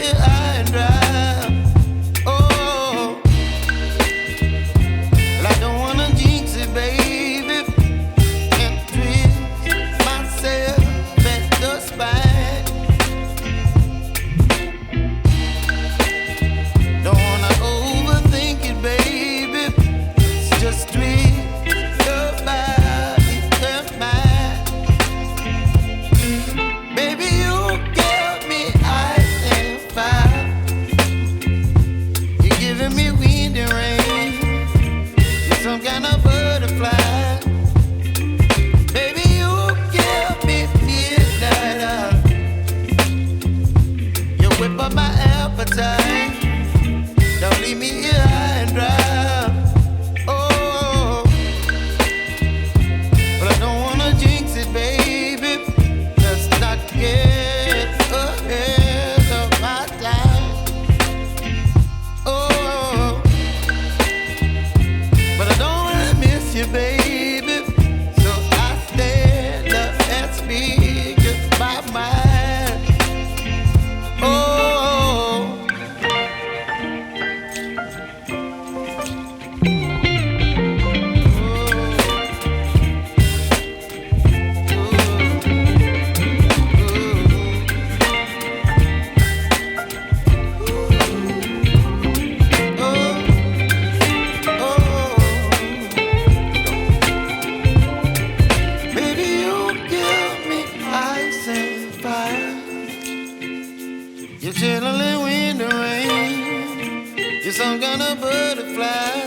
here high and dry. Oh, well, I don't wanna jinx it, baby, and twist myself at the spine. Don't wanna overthink it, baby. It's just twist your body and mine. Baby, you give me ice and fire. You're giving me wind and rain. You're some kind of butterfly. Baby, you give me midnight. You whip up my appetite. Don't leave me here high and dry. Oh, but I don't wanna jinx it, baby. Let's not get ahead of my time. Oh, but I don't wanna miss you, baby. So I stand up and speak my mind. Oh. Baby, you give me ice and fire. You're chilling wind and rain. You're some kind of butterfly.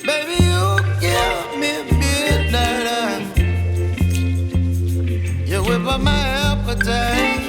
Baby, you give me midnight. You whip up my appetite.